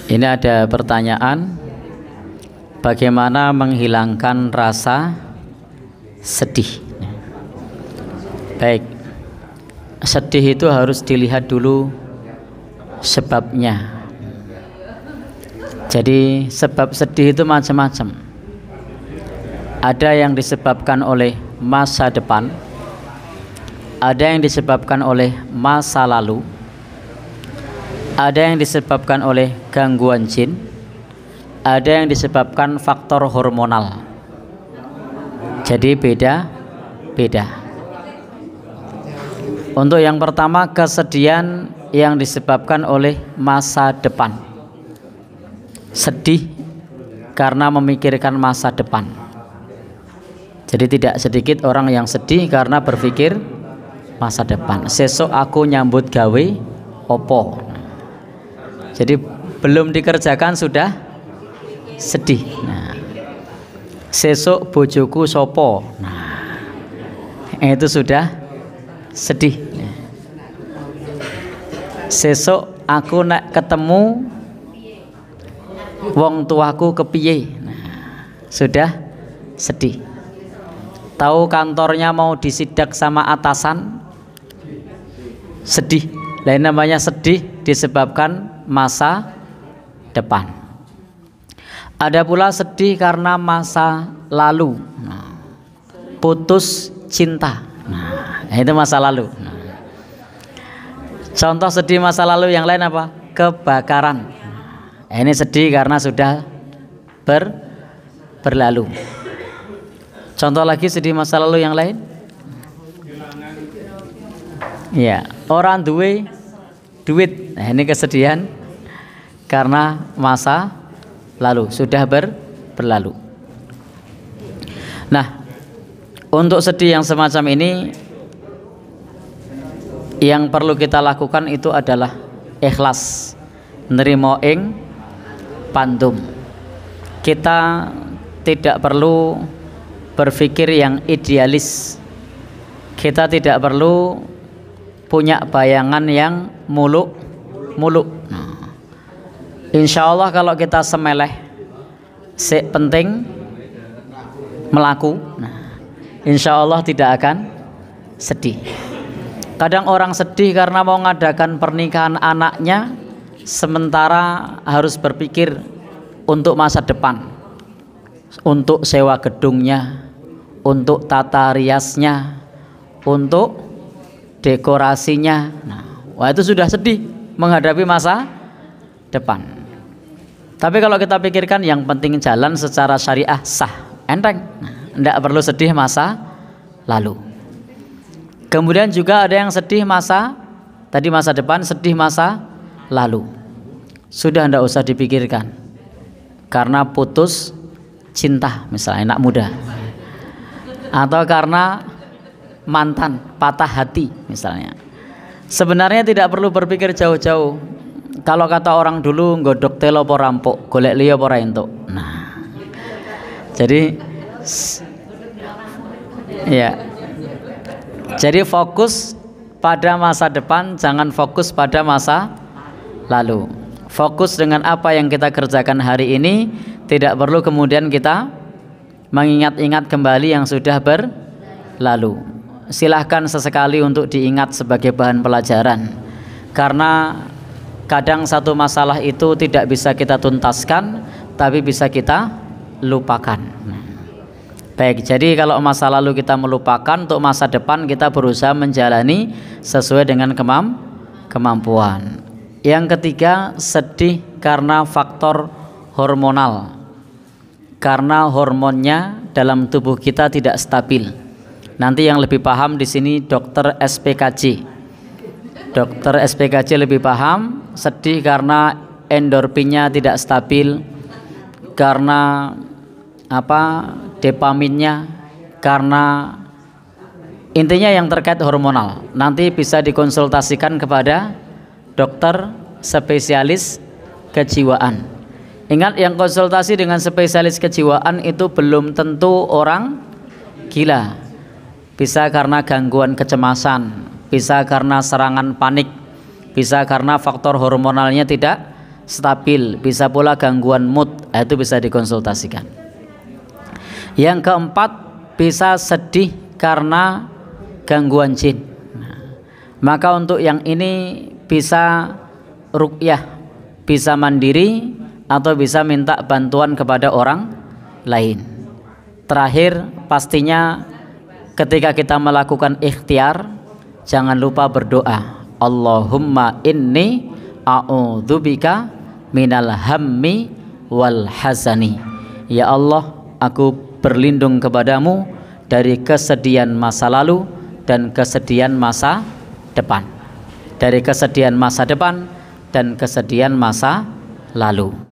Ini ada pertanyaan, bagaimana menghilangkan rasa sedih? Baik, sedih itu harus dilihat dulu sebabnya. Jadi sebab sedih itu macam-macam. Ada yang disebabkan oleh masa depan, ada yang disebabkan oleh masa lalu, ada yang disebabkan oleh gangguan jin, ada yang disebabkan faktor hormonal. Jadi beda-beda. Untuk yang pertama, kesedihan yang disebabkan oleh masa depan. Sedih karena memikirkan masa depan. Jadi tidak sedikit orang yang sedih karena berpikir masa depan. Sesuk aku nyambut gawe opo. Jadi belum dikerjakan sudah sedih. Nah, sesuk bojoku sopo. Nah, itu sudah sedih. Sesuk aku nak ketemu wong tuaku kepiye. Nah, sudah sedih. Tahu kantornya mau disidak sama atasan, sedih. Lain namanya sedih disebabkan masa depan. Ada pula sedih karena masa lalu. Nah, putus cinta. Nah, itu masa lalu. Nah, contoh sedih masa lalu yang lain apa? Kebakaran. Ini sedih karena sudah berlalu. Contoh lagi sedih masa lalu yang lain? Ya, orang duwe duit. Nah, ini kesedihan karena masa lalu sudah berlalu. Nah, untuk sedih yang semacam ini, yang perlu kita lakukan itu adalah ikhlas, nerimo ing pandum. Kita tidak perlu berpikir yang idealis. Kita tidak perlu punya bayangan yang muluk-muluk. Nah, insya Allah kalau kita semeleh, penting melaku. Nah, insya Allah tidak akan sedih. Kadang orang sedih karena mau mengadakan pernikahan anaknya, sementara harus berpikir untuk masa depan, untuk sewa gedungnya, untuk tata riasnya, untuk dekorasinya. Nah, wah itu sudah sedih menghadapi masa depan. Tapi kalau kita pikirkan yang penting jalan secara syariah sah, enteng. Nah, tidak perlu sedih masa lalu. Kemudian juga ada yang sedih masa depan, sedih masa lalu. Sudah tidak usah dipikirkan. Karena putus cinta misalnya anak muda. Atau karena mantan, patah hati misalnya. Sebenarnya tidak perlu berpikir jauh-jauh. Kalau kata orang dulu, nggodok telo apa rampok, golek liya apa entuk. Nah, jadi ya, jadi fokus pada masa depan, jangan fokus pada masa lalu. Fokus dengan apa yang kita kerjakan hari ini. Tidak perlu kemudian kita mengingat-ingat kembali yang sudah berlalu. Silahkan sesekali untuk diingat sebagai bahan pelajaran, karena kadang satu masalah itu tidak bisa kita tuntaskan, tapi bisa kita lupakan. Baik, jadi kalau masa lalu kita melupakan, untuk masa depan kita berusaha menjalani sesuai dengan kemampuan. Yang ketiga, sedih karena faktor hormonal, karena hormonnya dalam tubuh kita tidak stabil. Nanti yang lebih paham di sini dokter SPKJ. Dokter SPKJ lebih paham. Sedih karena endorfinnya tidak stabil, karena dopaminnya, karena intinya yang terkait hormonal. Nanti bisa dikonsultasikan kepada dokter spesialis kejiwaan. Ingat, yang konsultasi dengan spesialis kejiwaan itu belum tentu orang gila. Bisa karena gangguan kecemasan, bisa karena serangan panik, bisa karena faktor hormonalnya tidak stabil, bisa pula gangguan mood, itu bisa dikonsultasikan. Yang keempat, bisa sedih karena gangguan jin. Maka untuk yang ini bisa ruqyah, bisa mandiri atau bisa minta bantuan kepada orang lain. Terakhir, pastinya ketika kita melakukan ikhtiar, jangan lupa berdoa, Allahumma inni a'udzubika minal hammi wal hazani. Ya Allah, aku berlindung kepadamu dari kesedihan masa lalu dan kesedihan masa depan. Dari kesedihan masa depan dan kesedihan masa lalu.